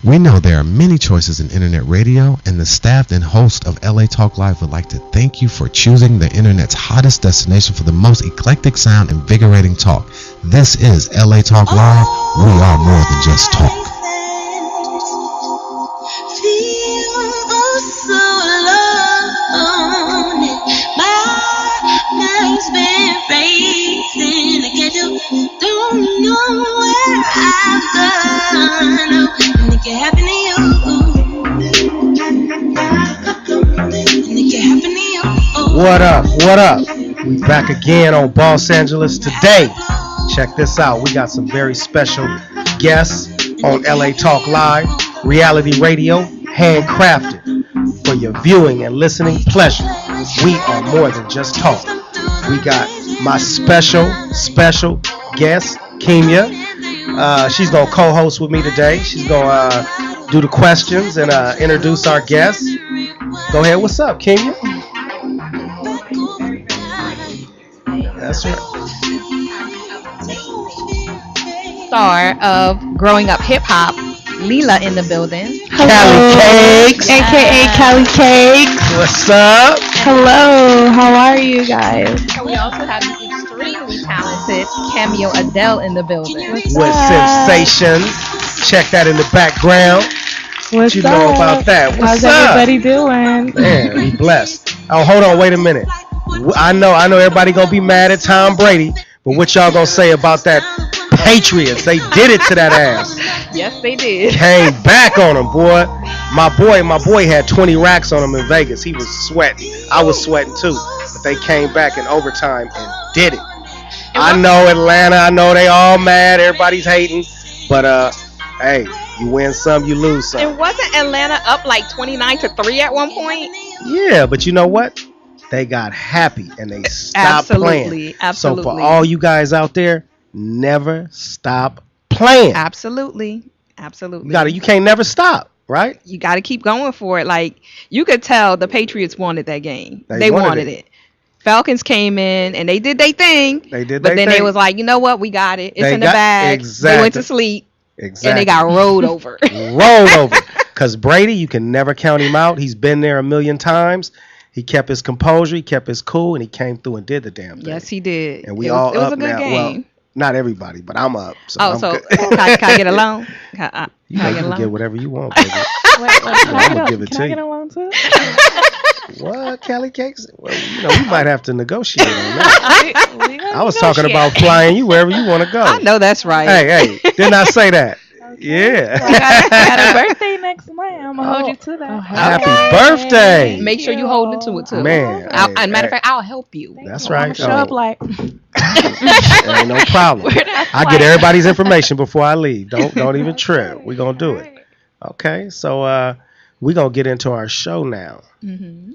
We know there are many choices in internet radio, and the staff and host of LA Talk Live would like to thank you for choosing the internet's hottest destination for the most eclectic sound and invigorating talk. This is LA Talk Live. We are more than just talk. What up? What up? We back again on Los Angeles today. Check this out. We got some very special guests on LA Talk Live, reality radio, handcrafted for your viewing and listening pleasure. We are more than just talk. We got my special guest, Cameo. She's gonna co-host with me today. She's gonna do the questions and introduce our guests. Go ahead. What's up, Cameo? That's right. Star of Growing Up Hip Hop, Lela in the building. Cali Cakez, aka Cali Cakez. What's up? Hello, how are you guys? And we also have the extremely talented Cameo Adele in the building. With sensations. Check that in the background. What you know about that? What's How's up? everybody doing? Man, be blessed. Oh, hold on, wait a minute. I know everybody gonna be mad at Tom Brady, but what y'all gonna say about that Patriots? They did it to that ass. Yes, they did. Came back on him, boy. My boy had 20 racks on him in Vegas. He was sweating. I was sweating too. But they came back in overtime and did it. I know Atlanta. I know they all mad. Everybody's hating. But hey, you win some, you lose some. And wasn't Atlanta up like 29-3 at one point? Yeah, but you know what? They got happy and they stopped playing. Absolutely. So for all you guys out there, never stop playing. Absolutely. You can't never stop, right? You got to keep going for it. Like, you could tell the Patriots wanted that game. They wanted it. Falcons came in and they did their thing. But then they was like, you know what? We got it. It's in the bag. Exactly. They went to sleep. Exactly. And they got rolled over. Because Brady, you can never count him out. He's been there a million times. He kept his composure, he kept his cool, and he came through and did the damn thing. Yes, he did. And it was a good now. Game. Well, not everybody, but I'm up. So can I get a loan? You can get whatever you want, baby. I'm going to give it to you. Can I get a loan too? What, Cali Cakez? Well, we might have to negotiate on that. I was talking about flying you wherever you want to go. I know that's right. Hey, didn't I say that? Yeah. I got a birthday next month. I'm going to hold you to that. Happy birthday. Make sure you hold it to it, too. Man. As a matter of fact, I'll help you. That's right. Show up like. Ain't no problem. I get everybody's information before I leave. Don't even trip. We're going to do it. Okay. So we're going to get into our show now. Mm-hmm.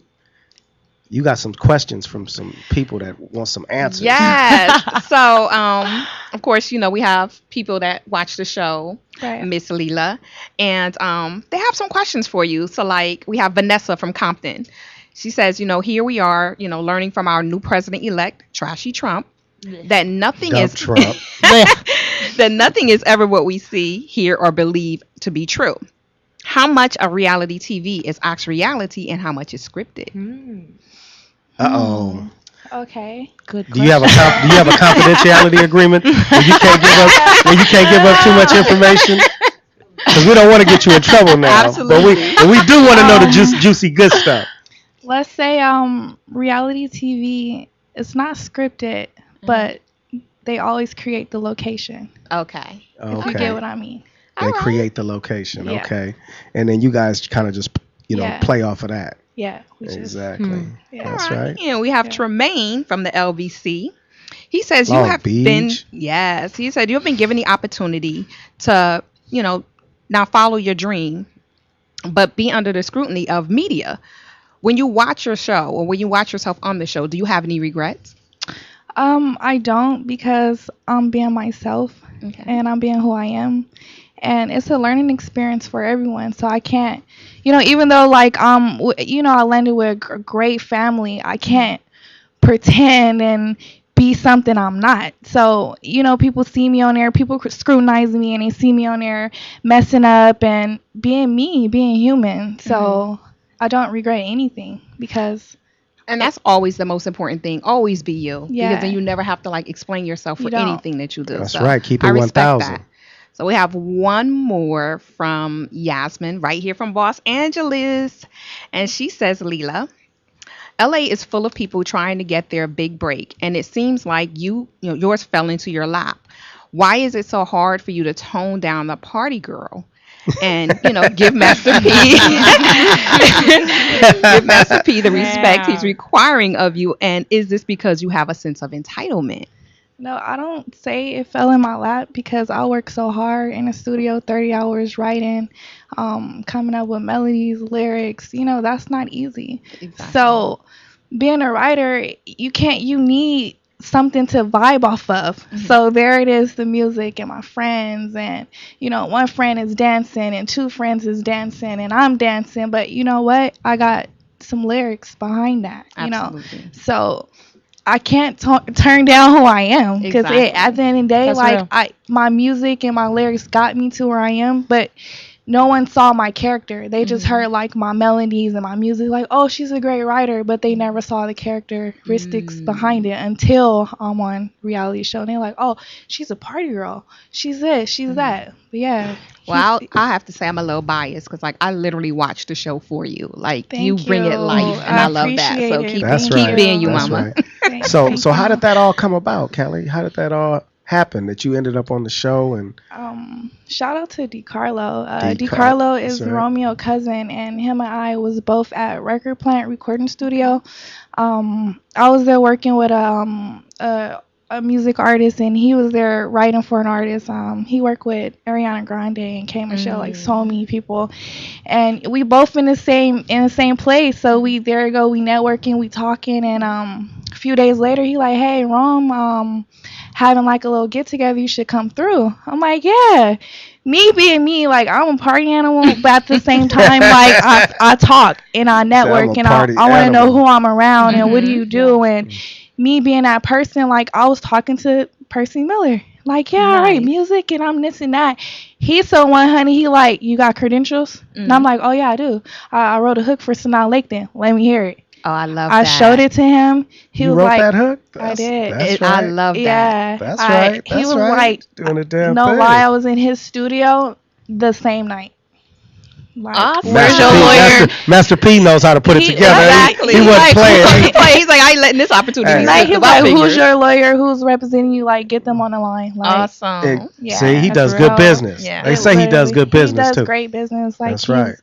You got some questions from some people that want some answers. Yes. So, of course, we have people that watch the show, right. Miss Lela, and they have some questions for you. So, like, we have Vanessa from Compton. She says, here we are, learning from our new president-elect, Trashy Trump, that nothing is Trump. that nothing is ever what we see, hear, or believe to be true. How much of reality TV is actual reality, and how much is scripted? Uh-oh. Okay. Good. Do you have a confidentiality agreement where you can't give up too much information? Because we don't want to get you in trouble now. Absolutely. But we do want to know the juicy good stuff. Let's say reality TV is not scripted, but they always create the location. Okay. If you get what I mean. They create the location. Yeah. Okay. And then you guys kind of just play off of that. Yeah, exactly. That's right. And we have Tremaine from the LVC. He says He said you have been given the opportunity to, now follow your dream, but be under the scrutiny of media. When you watch your show or when you watch yourself on the show, do you have any regrets? I don't, because I'm being myself and I'm being who I am. And it's a learning experience for everyone. So I can't, even though I landed with a great family, I can't pretend and be something I'm not. So, people see me on there, people scrutinize me, and they see me on there messing up and being me, being human. So I don't regret anything because... And that's always the most important thing. Always be you. Yeah. Because then you never have to explain yourself for anything that you do. That's right. Keep it 1,000. So we have one more from Yasmin right here from Los Angeles. And she says, Lela, LA is full of people trying to get their big break. And it seems like yours fell into your lap. Why is it so hard for you to tone down the party girl? And give Master P the respect he's requiring of you. And is this because you have a sense of entitlement? No, I don't say it fell in my lap because I work so hard in the studio, 30 hours writing, coming up with melodies, lyrics. That's not easy. Exactly. So being a writer, you need something to vibe off of. So there it is, the music and my friends, and one friend is dancing and two friends is dancing and I'm dancing, but you know what, I got some lyrics behind that. Absolutely. So I can't turn down who I am because at the end of the day, my music and my lyrics got me to where I am, but no one saw my character. They just heard my melodies and my music, oh, she's a great writer, but they never saw the characteristics behind it until I'm on reality show. And they're like, oh, she's a party girl. She's this, she's that. But yeah. Well, I have to say I'm a little biased because I literally watched the show for you. You bring it life, and I love that. So keep being you, Mama. Right. So how did that all come about, Kelly? How did that all happen that you ended up on the show? And shout out to DiCarlo. DiCarlo is Romeo's cousin, and him and I was both at Record Plant Recording Studio. I was there working with a music artist, and he was there writing for an artist. He worked with Ariana Grande and K Michelle, so many people, and we both in the same place. So we networking, we talking, and a few days later he hey, Rome, having a little get together, you should come through. I'm yeah. Me being me, I'm a party animal, but at the same time, I talk and I network, and I want to know who I'm around and what do you do, and me being that person, I was talking to Percy Miller, all right, music, and I'm this and that. He's so 100, he you got credentials? And I'm oh yeah, I do. I wrote a hook for Sanaa Lathan. Let me hear it. Oh, I love that. I showed it to him. He you was wrote that hook? I did. That's right. I love that. Yeah. That's right. He was doing a damn no thing. lie, I was in his studio the same night. Awesome. Where's your lawyer? Master P knows how to put it together. Exactly. He wasn't playing. He's I ain't letting this opportunity. He's who's your lawyer? Who's representing you? Get them on the line. Awesome. See, he does good business. Yeah. They say he does good business too. He does great business. That's right.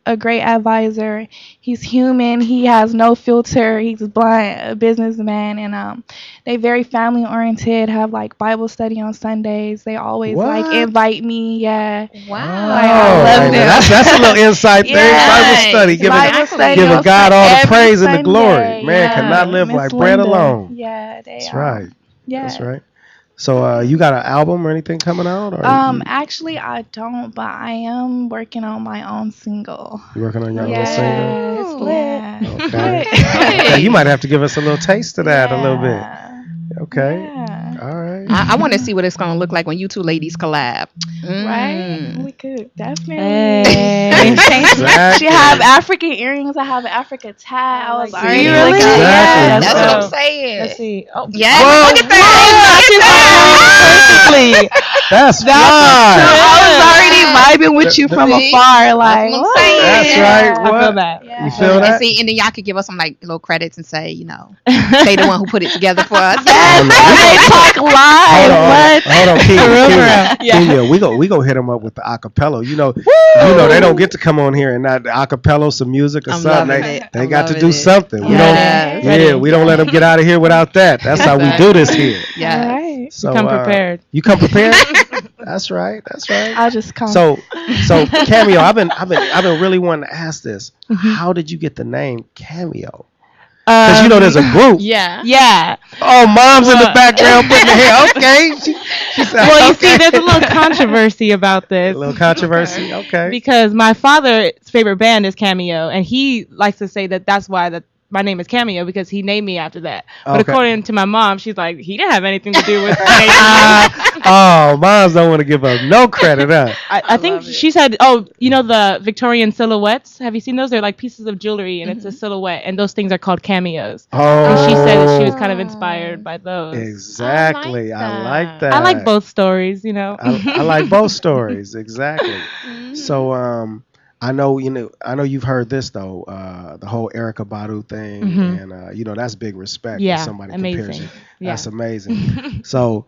A great advisor. He's human. He has no filter. He's blunt, a businessman, and they very family oriented. Have Bible study on Sundays. They always invite me. Yeah. Wow. I love them. That's a little insight thing. Bible study, giving God all the praise and the glory. Man cannot live by bread alone. Yeah, that's right. Yeah, that's right. So you got an album or anything coming out? Or actually I don't, but I am working on my own single. You working on your own single? Yeah. Okay. You might have to give us a little taste of that a little bit. Okay. Yeah. All right. I want to see what it's going to look like when you two ladies collab. Right? We could definitely. Exactly. She have African earrings. I have an Africa tat. I was like, really? Exactly. Yeah, that's what I'm saying. Let's see. Oh, yeah. Look at that. Perfectly. That's fine. I was already vibing with you from afar. That's what I'm saying. That's right. I feel that. Yeah. You feel that? And see, and then y'all could give us some little credits and say, they the one who put it together for us. Talk live. Hold on, Kenya. We go hit them up with the acapella. You know they don't get to come on here and not acapella some music or something. They got to do something. We don't let them get out of here without that. That's how we do this here. Yeah. Right. So come prepared. You come prepared. That's right. I'll just come. So Cameo. I've been really wanting to ask this. How did you get the name Cameo? Because there's a group. Yeah. Oh, mom's in the background putting her hair. Okay. She said, well, you see, there's a little controversy about this. A little controversy. Okay. Because my father's favorite band is Cameo, and he likes to say that that's why my name is Cameo because he named me after that. But according to my mom, she's like, he didn't have anything to do with it. Oh, moms don't want to give up no credit, huh? I think she said, oh, you know the Victorian silhouettes? Have you seen those? They're like pieces of jewelry, and it's a silhouette, and those things are called cameos. Oh. And she said that she was kind of inspired by those. Exactly. I like that. I like both stories, you know. I like both stories. Exactly. So, I know you've heard this though, the whole Erykah Badu thing, and that's big respect. Yeah, when somebody amazing. compares you. Yeah. That's amazing. So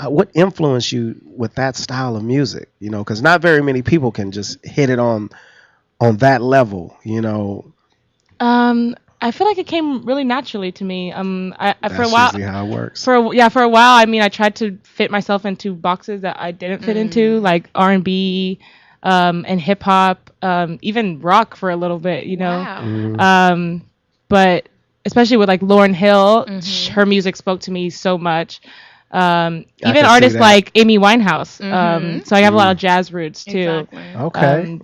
what influenced you with that style of music? Because not very many people can just hit it on that level. I feel like it came really naturally to me. That's for a while, usually how it works. For a while, I mean, I tried to fit myself into boxes that I didn't fit into, like R&B. And hip hop, even rock for a little bit, Wow. But especially with like Lauryn Hill, her music spoke to me so much. Even artists like Amy Winehouse. So I have a lot of jazz roots too. Exactly. Okay.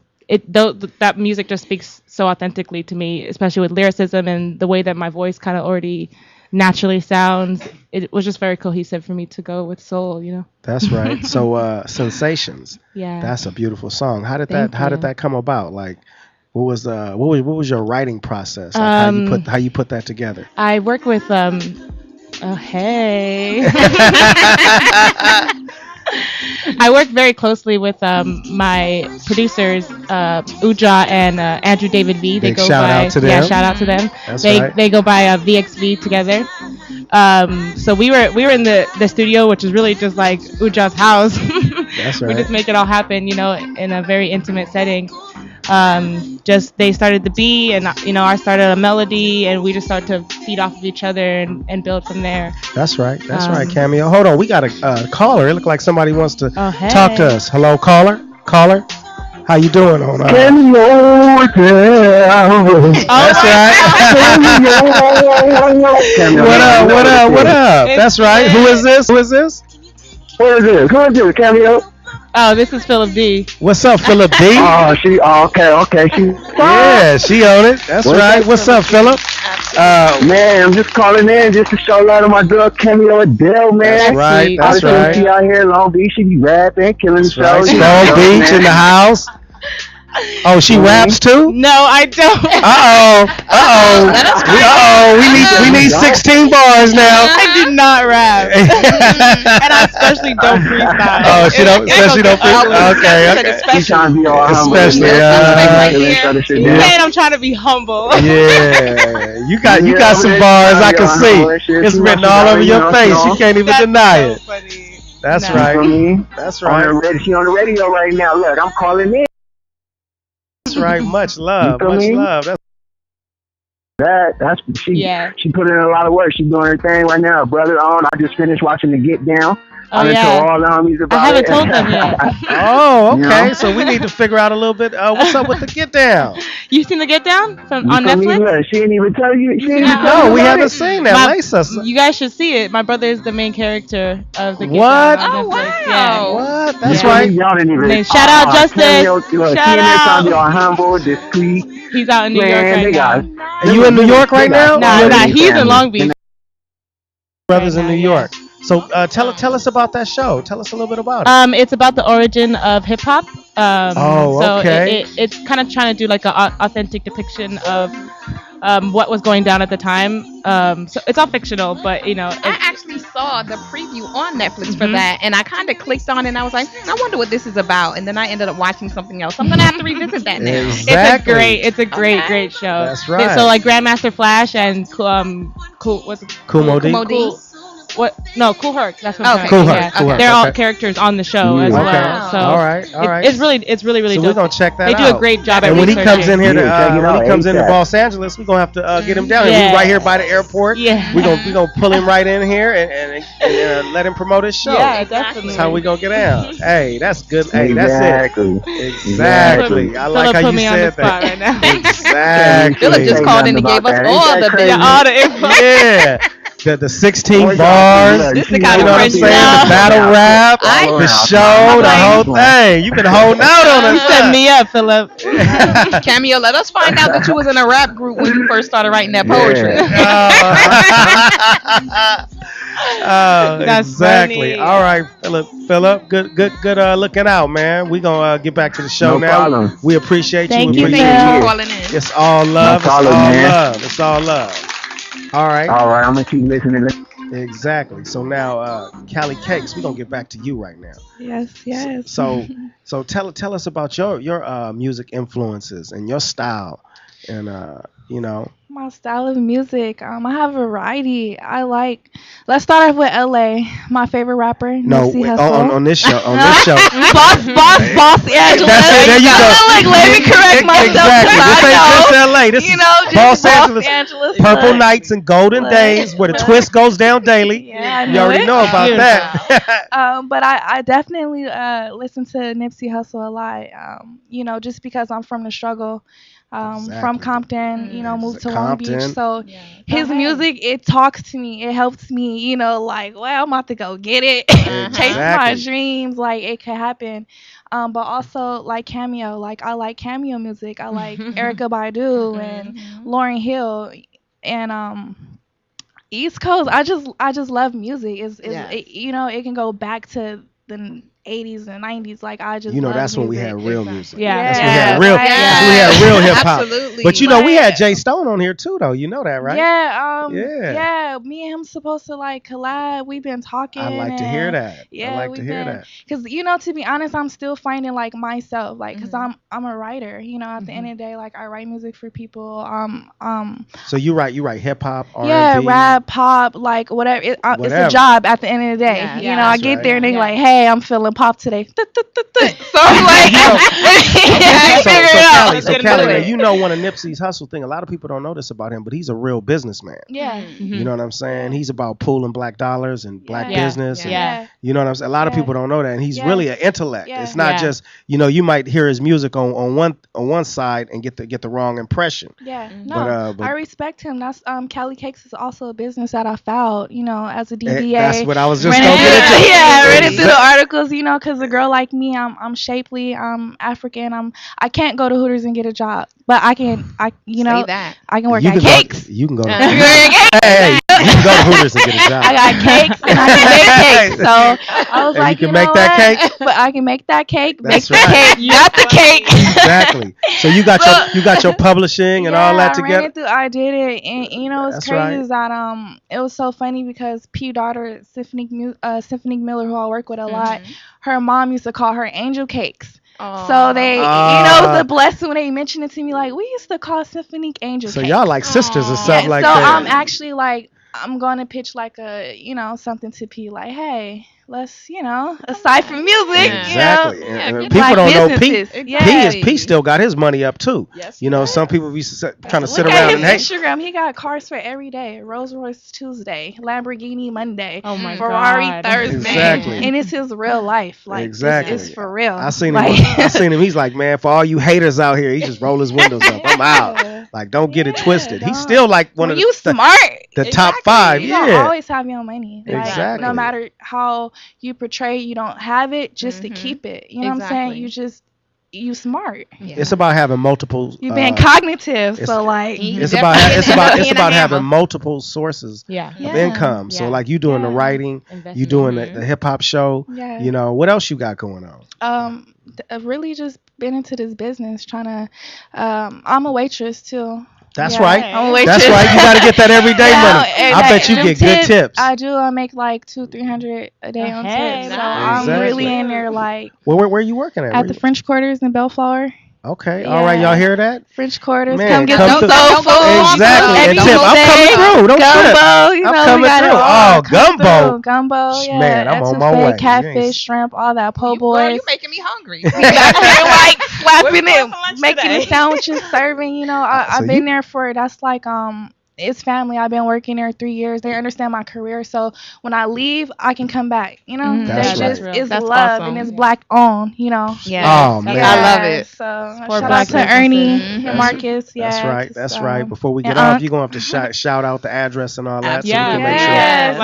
That music just speaks so authentically to me, especially with lyricism and the way that my voice kind of already naturally sounds. It was just very cohesive for me to go with soul, That's right. So Sensations. Yeah. That's a beautiful song. How did that come about? Like what was your writing process? Like how you put that together? I work with hey. I work very closely with my producers, Uja and Andrew David V. They go shout out to them. Yeah, shout out to them. That's They go by VXV together. So we were in the studio, which is really just like Uja's house. That's right. We just make it all happen, in a very intimate setting. They started the beat, and I started a melody, and we just started to feed off of each other and build from there. That's right. That's right, Cameo. Hold on, we got a caller. It looked like somebody wants to talk to us. Hello, caller. How you doing on Cameo? That's right. What up? That's right. Who is this? Who is this, Cameo? Oh, this is Philip D. What's up, Philip D? Okay. She on it. That's right. What's up, Philip? Man, I'm just calling in just to show love to my girl Cameo Adele, man. That's right. She out here in Long Beach, she be rapping, killing the show. Long Beach in the house. Oh, she raps too? No, I don't. We need 16 bars now. I do not rap. And I especially don't freestyle. Oh, she don't freestyle? Okay. She's trying to be all humble. Especially, Man, I'm trying to be humble. Yeah. You got some bars I can see. It's written all over your face. You can't even deny it. Funny. That's right. That's right. She on the radio right now. Look, I'm calling in. That's right. Much love. She put in a lot of work. She's doing her thing right now. Brother on. I just finished watching the Get Down. Oh, I told all the homies about I haven't told them yet. Oh, okay. So we need to figure out a little bit. What's up with the Get Down? You seen the Get Down on Netflix? She didn't even tell you. No, we haven't seen that. Lace us. You guys should see it. My brother is the main character of the Get What? Down on Netflix. Wow. Yeah. What? That's right. Y'all didn't even. Shout out Justice. Shout out. Y'all humble, discreet. He's out in New York right now. Are you in New York right now? Nah. He's in Long Beach. Brothers in New York. So tell us about that show. Tell us a little bit about it. It's about the origin of hip hop. Okay. So it's kind of trying to do like an authentic depiction of what was going down at the time. So it's all fictional, but I actually saw the preview on Netflix for that, and I kind of clicked on it, and I was like, I wonder what this is about. And then I ended up watching something else. I'm gonna have to revisit that now. Exactly. It's a great show. That's right. So like Grandmaster Flash and Kumo D. What? No, Cool Herc. That's what I'm Cool saying. Herc. They're all characters on the show as well. So all right. It's really So dope. we're gonna check that out. They do a great job at and when he researching. comes in here to Los Angeles, we're gonna have to get him down. Yeah. He's right here by the airport. Yeah. We gonna pull him right in here and let him promote his show. Yeah, definitely. That's how we gonna get out. Hey, that's good. Hey, that's it. Exactly. I like how you said that. Right now. Exactly. Philip just called in and gave us all the info. Yeah. The 16 bars, This the you kind know of what I'm friend saying? The battle rap, the show, the whole thing. You've been holding out on us. You set me up, Philip. Cameo, let us find out that you was in a rap group when you first started writing that poetry. Exactly. Funny. All right, Philip, good looking out, man. We gonna get back to the show now. Problem. We appreciate you. Thank you for calling in. It's all love. No problem, It's all love. All right. I'm gonna keep listening. Exactly. So now, Cali Cakez, we're gonna get back to you right now. Yes. So tell us about your music influences and your style, and my style of music. I have a variety. Let's start off with LA. My favorite rapper, Nipsey Hussle. On this show. Boss Angela. There you go. Let me correct myself. Exactly. This ain't just LA. This is Boss Angeles. Purple Nights and Golden Days, where the twist goes down daily. Yeah, you already know about that. But I definitely listen to Nipsey Hussle a lot. Just because I'm from the struggle. From Compton, moved to Long Beach. So his music, it talks to me. It helps me, I'm about to go get it. Chase my dreams. It could happen. But also like Cameo. I like Cameo music. I like Erykah Badu and Lauryn Hill. And East Coast, I just love music. It can go back to the 80s and 90s. That's when we had real music. That's when we had real hip hop. Absolutely. But we had Jay Stone on here too, though. You know that, right? Yeah. Me and him supposed to collab. We've been talking. I like to hear that. Yeah, because to be honest, I'm still finding myself, because I'm a writer. At the end of the day, I write music for people. So you write hip hop, R&B. Yeah, rap, pop, whatever. It's a job at the end of the day. I get there and they're like, hey, I'm feeling pop today. So I'm like, so Cali, one of Nipsey's hustle thing. A lot of people don't know this about him, but he's a real businessman. Yeah. You know what I'm saying? He's about pooling black dollars and black business. Yeah. You know what I'm saying? A lot of people don't know that, and he's really an intellect. Yeah. It's not just you might hear his music on one side and get the wrong impression. Yeah. No, but I respect him. That's Cali Cakez is also a business that I filed. As a DBA. That's what I was just going to get into. Read it through the articles. Because a girl like me, I'm shapely, I'm African, I can't go to Hooters and get a job, but I can I can work at Cakes. You can go to Hey, you can go to Hooters and get a job. I got cakes and I can make cakes. So I was you can make that cake. But I can make that cake. That's make the cake, not the cake. Exactly. So you got your publishing and all that together. I did it, and what's crazy is that it was so funny because P daughter Symphony Miller, who I work with a lot, her mom used to call her Angel Cakes. So they, it was a blessing when they mentioned it to me. We used to call Symphony Angel. So Cakes. y'all like sisters or something like that. So that. I'm actually I'm going to pitch something to P. Hey, let's aside from music, exactly. People don't know P still got his money up too. Yes, some people be trying to sit around and hate. Instagram, he got cars for every day. Rolls Royce Tuesday, Lamborghini Monday, Ferrari Thursday, exactly. And it's his real life. Exactly, it's for real. I seen him. He's like, man, for all you haters out here, he just roll his windows up. I'm out. Don't get it twisted. He's still one of the top 5. You don't always have your money. Exactly. No matter how you portray, you don't have it just to keep it. You know what I'm saying? You smart. Yeah. It's about having multiple. You've been cognitive, it's about having multiple sources of income. So you doing the writing, you doing the hip hop show. Yeah. What else you got going on? I've really just been into this business trying to. I'm a waitress too. That's right. That's right. You got to get that everyday money. I bet you get good tips. I do. I make $200-$300 a day on tips. So I'm really in there where are you working at? At the French Quarters in Bellflower. Okay. Yeah. All right. Y'all hear that? French Quarters. Man, come get some soul food. Exactly. And Tip, I'm coming through. Don't trip. I'm coming through. Oh, gumbo. Gumbo. Yeah. Man, I'm on my way. Catfish, shrimp, all that po' boys. You're making me hungry. Slapping it, making the sandwiches, serving. I've been there for that's it's family. I've been working there 3 years. They understand my career. So when I leave, I can come back. That's it's that's love awesome. and it's black owned, Yeah. Oh, man. I love it. So shout out to Ernie and Marcus. Yeah. That's right. Before we get off, you're going to have to shout out the address and all that. Yeah. So we can make sure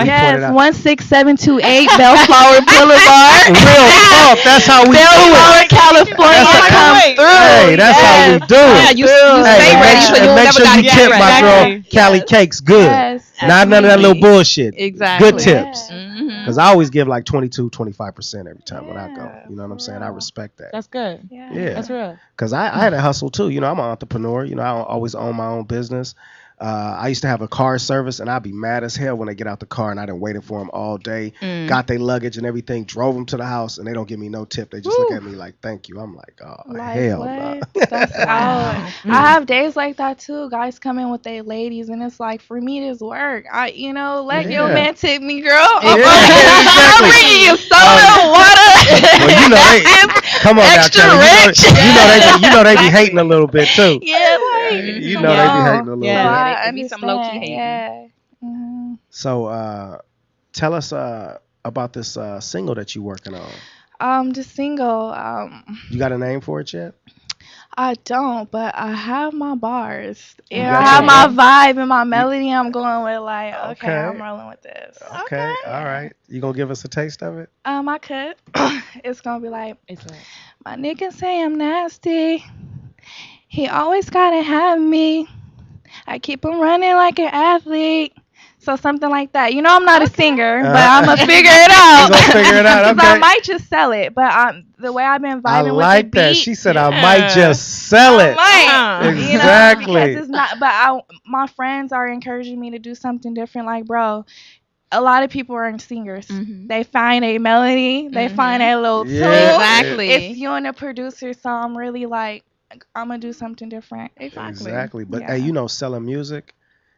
Yes. 16728 Bellflower Boulevard. Real talk. That's how we do it. Bellflower, California. Come through. Hey, that's how we do it. Yeah, you stay ready, so you never got to get ready. My girl, Cali Cakez, good. Yes, not none of that little bullshit. Exactly. Good tips. Because I always give like 22-25% every time when I go. You know what I'm saying? I respect that. That's good. Yeah. That's real. Because I had a hustle too. You know, I'm an entrepreneur. You know, I always own my own business. I used to have a car service, and I'd be mad as hell when they get out the car, and I done waited for them all day, got their luggage and everything, drove them to the house, and they don't give me no tip. They just look at me like, "Thank you." I'm like, "Oh, hell no." That's out. I have days like that too. Guys come in with their ladies, and it's like, for me, this work. Let your man tip me, girl. I'm bringing you soda, water. Well, you know they come on extra now, rich. You know they be hating a little bit too. Yeah, you know they be hating a little bit. Yeah, it be some low key hating. Yeah. Mm-hmm. So, tell us about this single that you working on. The single. You got a name for it yet? I don't, but I have my bars. Yeah, I have my vibe and my melody. I'm going with like, okay, I'm rolling with this. Okay, all right. You gonna give us a taste of it? I could. It's gonna be like, my nigga say I'm nasty. He always gotta have me. I keep him running like an athlete. So something like that. You know, I'm not a singer, but I'm going to figure it out. You gonna figure it out, okay. I might just sell it. But the way I've been vibing with the beat. that. She said, I might just sell it. Exactly. Because it's not, but my friends are encouraging me to do something different. Like, bro, a lot of people aren't singers. Mm-hmm. They find a melody. They find a little tool. Exactly. It's you and a producer. So I'm really like, I'm going to do something different. Exactly. But, hey, you know, selling music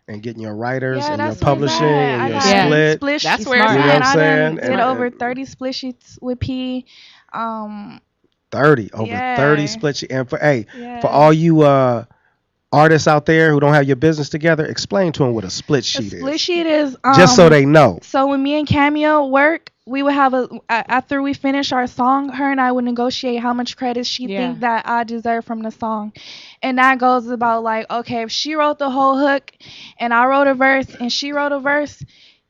and getting your writers and your publishing and your split. That's where it's you know what I'm saying? Did over 30 split sheets with P. 30 split sheets. And for all you artists out there who don't have your business together, explain to them what a split sheet is. Split sheet is just so they know. So when me and Cameo work, we would have after we finish our song, her and I would negotiate how much credit she think that I deserve from the song. And that goes about like, okay, if she wrote the whole hook and I wrote a verse and she wrote a verse,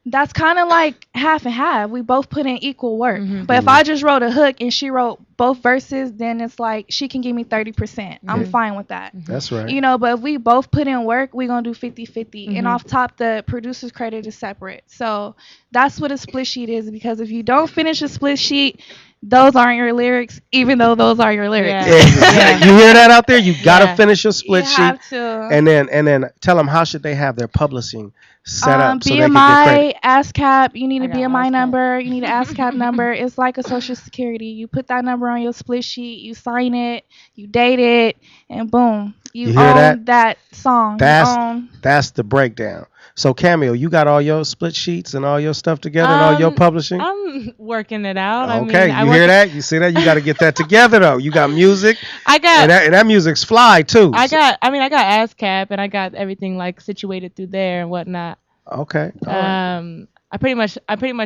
that's kind of like half and half. We both put in equal work. Mm-hmm. But if I just wrote a hook and she wrote both verses, then it's like she can give me 30%. I'm fine with that. That's right. You know, but if we both put in work, we're going to do 50-50. And off top, the producer's credit is separate. So that's what a split sheet is, because if you don't finish a split sheet, those aren't your lyrics, even though those are your lyrics. Yeah. You hear that out there? You got to finish your split sheet. Have to. And then tell them, how should they have their publishing set up so BMI, they can get credit? ASCAP, you need a BMI number, you need an ASCAP number. It's like a social security. You put that number on your split sheet, you sign it, you date it, and boom, you own that song. That's the breakdown. So Cameo, you got all your split sheets and all your stuff together and all your publishing? I'm working it out. Okay, you hear that? You see that? You got to get that together though. You got music. And that music's fly too. I got ASCAP and I got everything like situated through there and whatnot. Okay. Right. I pretty much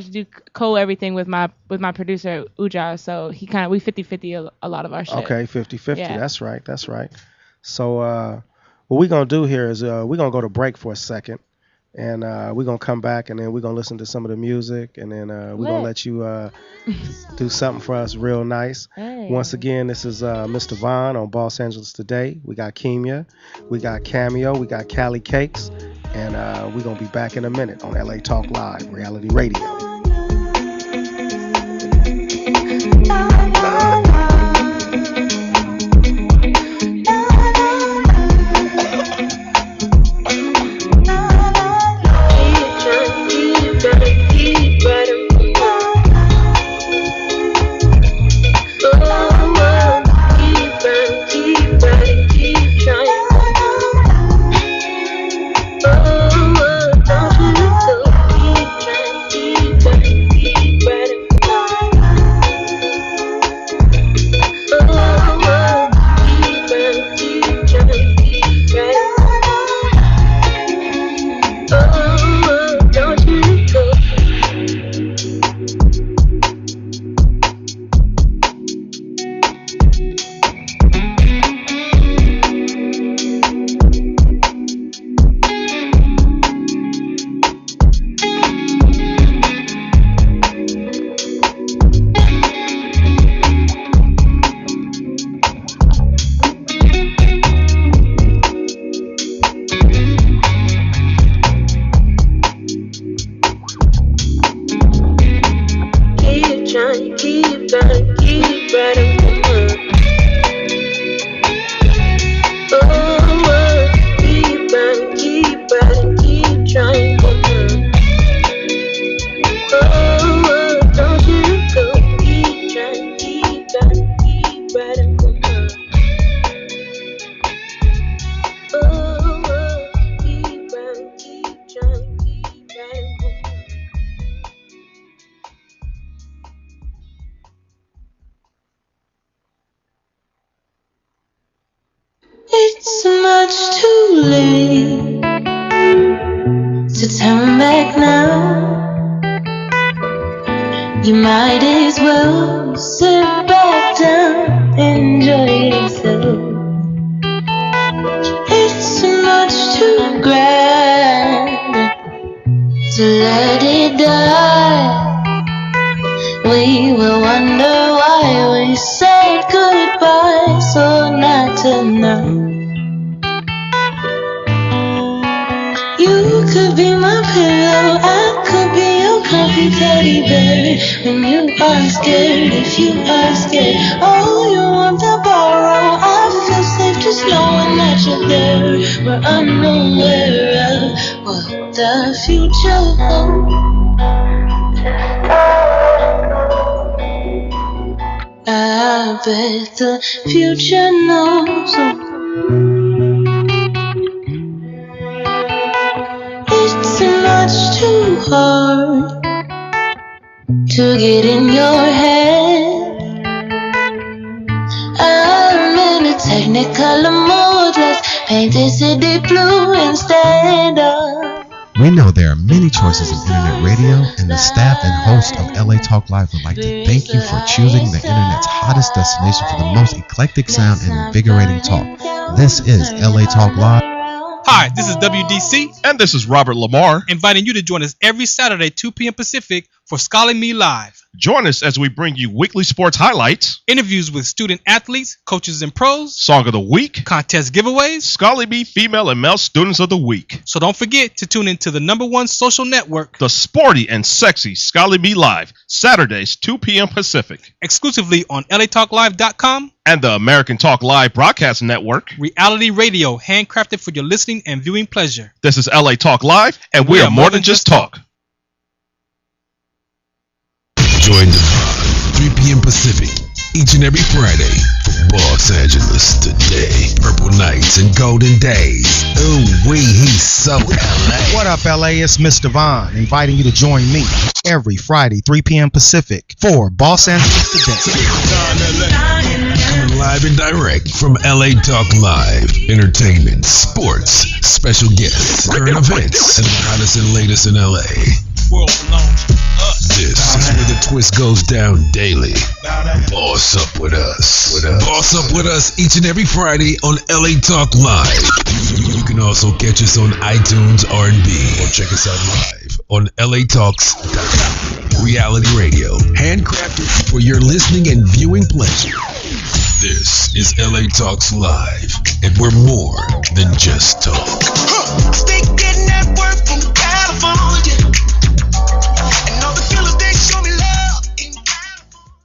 do everything with my producer Uja, so we 50-50 a lot of our shit. Okay, 50-50. Yeah. That's right. So what we're gonna do here is we're gonna go to break for a second. And we're going to come back, and then we're going to listen to some of the music, and then we're going to let you do something for us real nice. Hey. Once again, this is Mr. Vaughn on Los Angeles Today. We got Cameo, we got Cameo, we got Cali Cakez, and we're going to be back in a minute on LA Talk Live, Reality Radio. Keep It's much too late to turn back now. You might as well sit back down, enjoy yourself. It's much too grand to let it die. We will wonder why we said goodbye, so not to know. You could be my pillow, I could be your comfy teddy bear. When you are scared, if you are scared, oh, you want to borrow. I feel safe just knowing that you're there. We're unaware of what the future holds. I bet the future knows. It's much too hard to get in your head. I'm in a technicolor mode. Let's paint the city blue instead of. We know there are many choices in internet radio, and the staff and host of LA Talk Live would like to thank you for choosing the internet's hottest destination for the most eclectic sound and invigorating talk. This is LA Talk Live. Hi, this is WDC. And this is Robert Lamar. Inviting you to join us every Saturday, 2 p.m. Pacific, for Scholar Me Live. Join us as we bring you weekly sports highlights, interviews with student athletes, coaches and pros, Song of the Week, contest giveaways, Scholar Me Female and Male Students of the Week. So don't forget to tune into the #1 social network, the sporty and sexy Scholar Me Live, Saturdays, 2 p.m. Pacific. Exclusively on latalklive.com. And the American Talk Live Broadcast Network. Reality radio, handcrafted for your listening and viewing pleasure. This is LA Talk Live, and we are more than just talk. Join the vibe, 3 p.m. Pacific, each and every Friday from Los Angeles today. Purple nights and golden days. Ooh, he's so LA. What up, LA? It's Mr. Vaughn, inviting you to join me every Friday, 3 p.m. Pacific, for Los Angeles Today. Coming live and direct from LA Talk Live. Entertainment, sports, special guests, current events, and the hottest and latest in LA. World belongs to us. This is where the twist goes down daily. Boss up with us. Boss up with us each and every Friday on LA Talk Live. You can also catch us on iTunes R&B or check us out live on LATalks.com. Reality radio, handcrafted for your listening and viewing pleasure. This is LA Talks Live, and we're more than just talk. Stay getting that work from California. And all the killers, they show me love in California.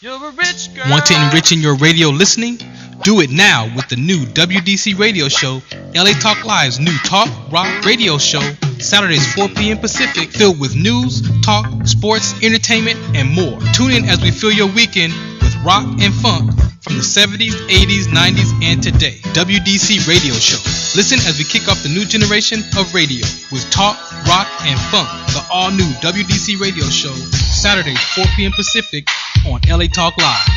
You're a rich girl. Want to enrich in your radio listening? Do it now with the new WDC radio show, LA Talk Live's new talk, rock radio show, Saturdays 4 p.m. Pacific, filled with news, talk, sports, entertainment, and more. Tune in as we fill your weekend with rock and funk from the 70s, 80s, 90s, and today. WDC Radio Show. Listen as we kick off the new generation of radio with talk, rock, and funk. The all-new WDC Radio Show, Saturdays 4 p.m. Pacific on LA Talk Live.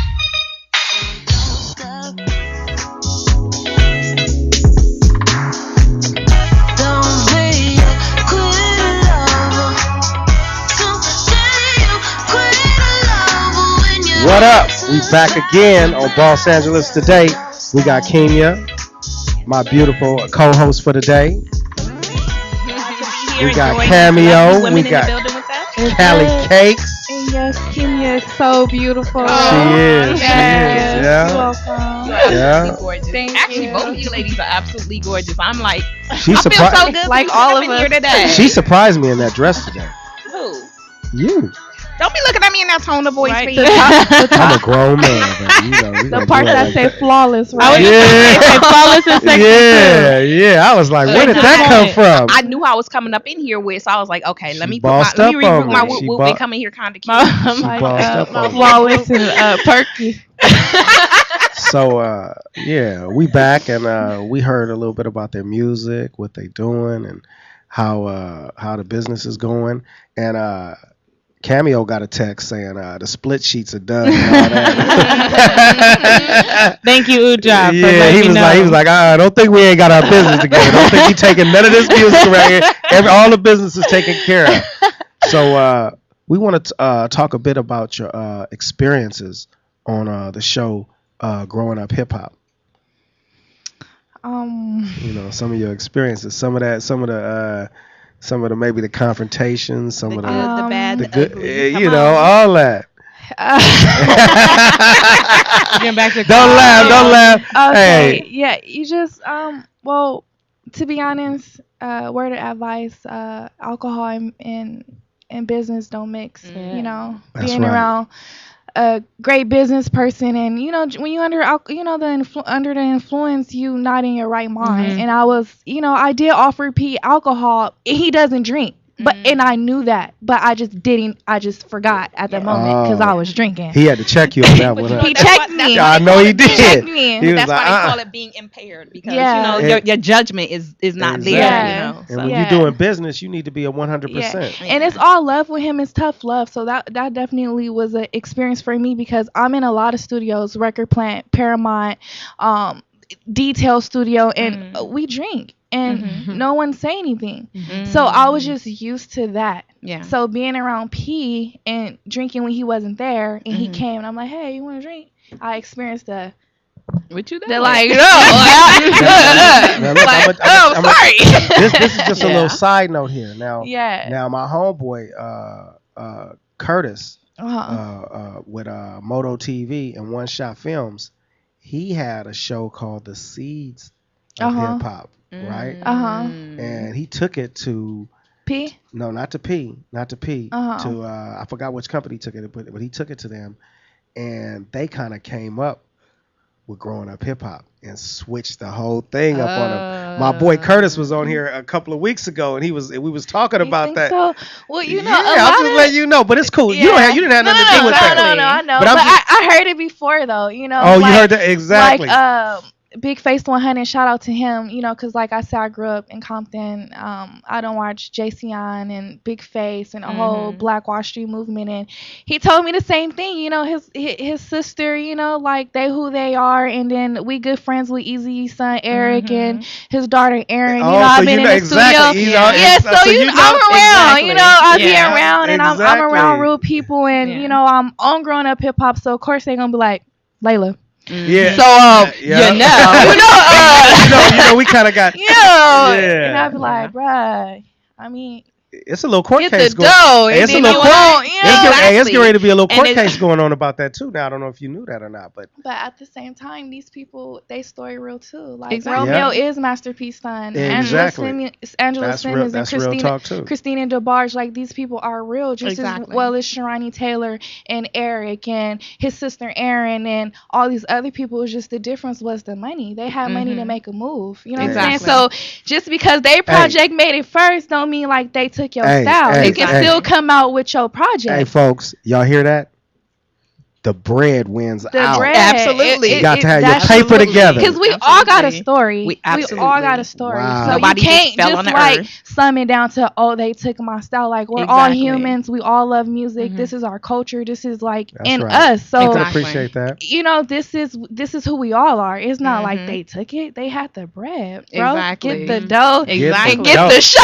What up? We back again on Los Angeles Today. We got Cameo, my beautiful co-host for today. We got Cameo. We got Cali Cakez. And yes, Cameo is so beautiful. She is. Yeah. You're welcome. Yeah. Gorgeous. Thank Actually, you. both of you ladies are absolutely gorgeous. I'm like, She I feel surprised. so good. Like for all coming of us. here today. She surprised me in that dress today. Who? You. Don't be looking at me in that tone of voice. Right, Right, I'm a grown man. But, you know, we The gonna part do it that like say that. flawless, I right? was Flawless and sexy. Yeah. I was like, where did that come from? I knew I was coming up in here with, so I was like, okay, let me bossed let me up reboot on my me. She whoop bo- and come in here kind of cute. Like, bossed up on me. flawless and perky. So yeah, we back and we heard a little bit about their music, what they doing, and how the business is going. And Cameo got a text saying the split sheets are done. And all that. Thank you, Uja. Yeah, he was like, I don't think we ain't got our business together. Don't think we taking none of this music around here. All the business is taken care of. So we want to talk a bit about your experiences on the show, growing up hip hop. Some of your experiences, some of the maybe the confrontations, some of the bad, the good, all that. Don't laugh. Okay, hey. yeah, you just well, to be honest, word of advice, alcohol and business don't mix. That's being right. around a great business person, and when you under the influence, you not in your right mind. And I was, I did offer Pete alcohol. He doesn't drink, and I knew that, but I just forgot at the moment because I was drinking. He had to check you on that one. He checked me. I know he did. He checked me. That's why they call it being impaired, because your judgment is not there. And when you're doing business, you need to be 100%. And it's all love with him. It's tough love. So that definitely was an experience for me, because I'm in a lot of studios, Record Plant, Paramount, Detail Studio, and we drink. And no one say anything. So I was just used to that. Yeah. So being around P and drinking when he wasn't there, and he came, and I'm like, hey, you want to drink? I experienced the what you doing? They're like, no. Sorry. This is just a little side note here. Now my homeboy Curtis with Moto TV and One Shot Films, he had a show called The Seeds of Hip Hop. Right? And he took it to P? No, not to P. To I forgot which company took it, but he took it to them, and they kind of came up with growing up hip hop and switched the whole thing up on him. My boy Curtis was on here a couple of weeks ago, and we was talking about that. So? Well, I'm just letting you know, but it's cool. Yeah. You didn't have nothing to do with that. No, I know. But I heard it before though. Oh, like, you heard that exactly. Like Big Face 100, shout out to him, because like I said, I grew up in Compton. I don't watch JCon and Big Face and a whole Black Wall Street movement, and he told me the same thing. His sister, like they who they are, and then we good friends with Eazy's son Eric and his daughter Erin. I've been in the studio. I'm around. I be around, and I'm around real people, and I'm on growing up hip hop. So of course they gonna be like, Lela. Yeah. So we kind of got and I'd be like, bruh, I mean, it's a little court get case the dough. It's a little it's getting ready to be a little court case going on about that too. Now I don't know if you knew that or not, but at the same time, these people, they story real too. Like Romeo is Master P's son. Exactly. Angela Simmons and Christina DeBarge. Like these people are real, just as well as Sharani Taylor and Eric and his sister Erin and all these other people. Just the difference was the money. They had money to make a move. You know what I'm saying? So just because they project made it first, don't mean like they took your style. You can still come out with your project. Hey folks, y'all hear that? The bread wins out. Absolutely. You got to have your paper together. Because we all got a story. We all got a story. Wow. So nobody you can't just like sum it down to, they took my style. Like we're all humans. We all love music. This is our culture. This is like us. So I appreciate that. This is who we all are. It's not like they took it. They had the bread, bro. Get the dough. Exactly. And get the show.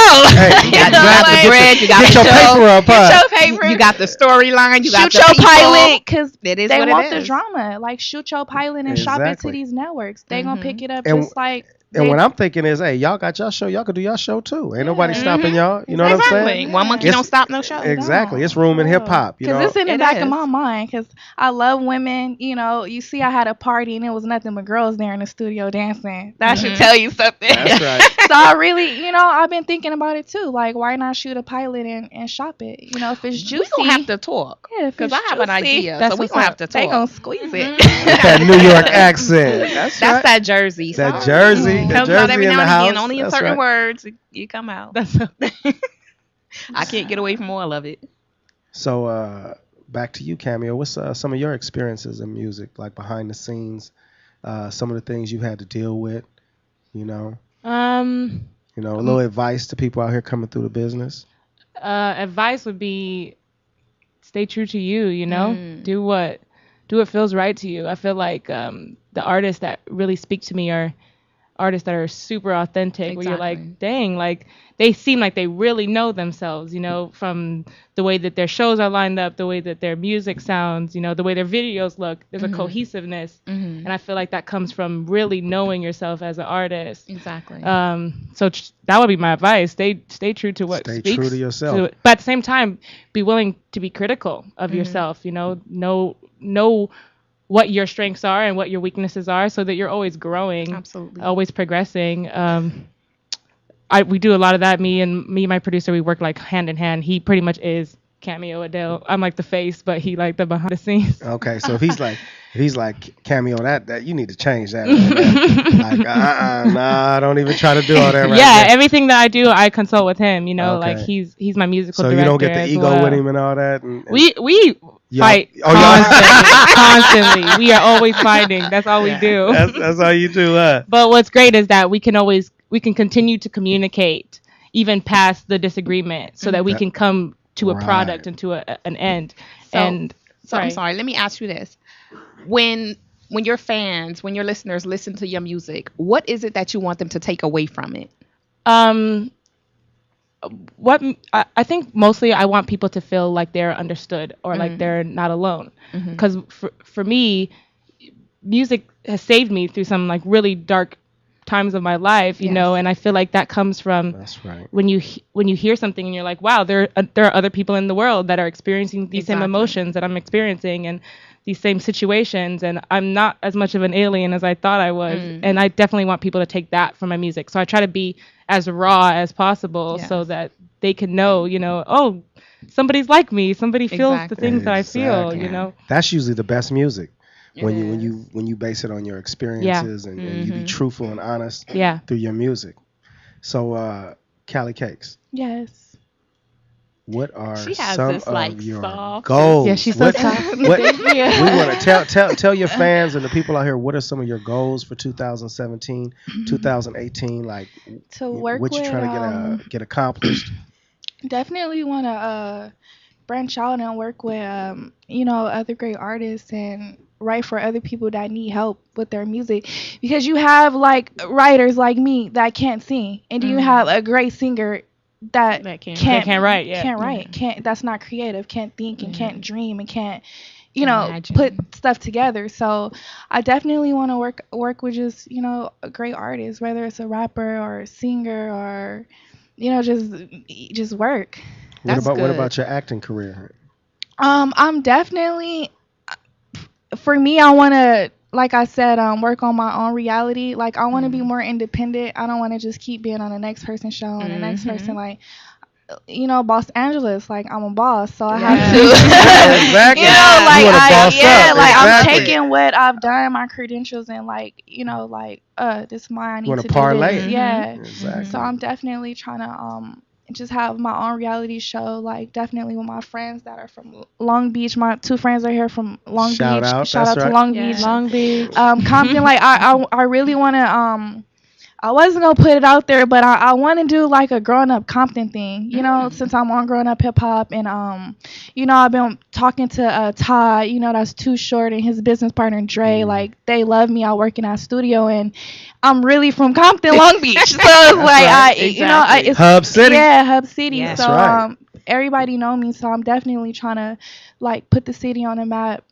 You got the bread. You got get your paper up. Get your paper. You got the storyline. You got shoot your pilot, because they want the drama. Like shoot your pilot and shop it to these networks. They gonna pick it up just like. And what I'm thinking is, hey, y'all got your show. Y'all could do your show too. Ain't nobody stopping y'all. You know what I'm saying? One monkey don't stop no show. Exactly. It's room in hip hop. Because it's in the back of my mind. Because I love women. You see, I had a party and it was nothing but girls there in the studio dancing. That should tell you something. That's right. So I really, I've been thinking about it too. Like, why not shoot a pilot and shop it? If it's juicy, we gonna have to talk. Yeah, because I have an idea. So we gonna have to talk. They gonna squeeze it. With that New York accent. That's that Jersey. That Jersey. Comes out every now and again. Only in That's certain words you come out. I can't get away from all of it. So back to you, Cameo. What's some of your experiences in music, like behind the scenes? Some of the things you've had to deal with. A little advice to people out here coming through the business. Advice would be stay true to you, you know? Do what feels right to you. I feel like the artists that really speak to me are artists that are super authentic, where you're like, dang, like they seem like they really know themselves, you know, from the way that their shows are lined up, the way that their music sounds, you know, the way their videos look. There's a cohesiveness, and I feel like that comes from really knowing yourself as an artist. Exactly. So that would be my advice. Stay true to what Stay speaks true to yourself, but at the same time, be willing to be critical of yourself. You know what your strengths are and what your weaknesses are, so that you're always growing, always progressing. We do a lot of that. Me and my producer, we work like hand in hand. He pretty much is Cameo Adele. I'm like the face, but he like the behind the scenes. Okay, so if he's like Cameo, that you need to change that. Like nah, don't even try to do all that. Right yeah, now. Everything that I do, I consult with him. You know, like he's my musical director. So you don't get the ego with him and all that. And we fight constantly. We are always fighting. That's all we do. That's all you do, huh? But what's great is that we can continue to communicate even past the disagreement, so that we can come to a product and to an end. So I'm sorry. Let me ask you this: when your fans, when your listeners listen to your music, what is it that you want them to take away from it? What I think mostly I want people to feel like they're understood, or like they're not alone. Because for me, music has saved me through some like really dark times of my life, you know, and I feel like that comes from when you hear something and you're like, wow, there are other people in the world that are experiencing these same emotions that I'm experiencing, and these same situations, and I'm not as much of an alien as I thought I was. And I definitely want people to take that from my music. So I try to be as raw as possible, so that they can know, you know, oh, somebody's like me. Somebody feels the things that I feel, you know. That's usually the best music. When you base it on your experiences and you be truthful and honest through your music. So Cali Cakez. Yes. What are some of like your soft goals? Yeah, she's so soft. We want to tell your fans and the people out here, what are some of your goals for 2017, 2018? Like to work what you with, trying to get accomplished? Definitely want to branch out and work with you know, other great artists and write for other people that need help with their music, because you have like writers like me that can't sing, and you have a great singer that can't write, that's not creative, can't think and can't dream and can't, you know, imagine. Put stuff together. So I definitely want to work with just, you know, a great artist, whether it's a rapper or a singer or, you know, just work. What about your acting career? I'm definitely, for me, I want to, like I said, work on my own reality. Like, I want to be more independent. I don't want to just keep being on the next person's show and the next person. Like, you know, Los Angeles, like, I'm a boss, so I have to. Exactly. You know, like, I'm taking what I've done, my credentials, and, like, you know, like, this is mine. I need to parlay do this. Yeah. Exactly. So I'm definitely trying to just have my own reality show, like definitely with my friends that are from Long Beach. My 2 friends are here from Long Beach. Shout out to Long Beach. Long Beach. Compton. Like I really want to I wasn't gonna put it out there, but I want to do like a growing up Compton thing, you know, since I'm on growing up hip hop, and you know, I've been talking to Todd, you know, that's Too Short, and his business partner Dre. Like, they love me. I work in that studio, and I'm really from Compton, Long Beach, so it's like you know, it's Hub City. Yeah, Hub City. Yeah. So everybody know me, so I'm definitely trying to like put the city on the map.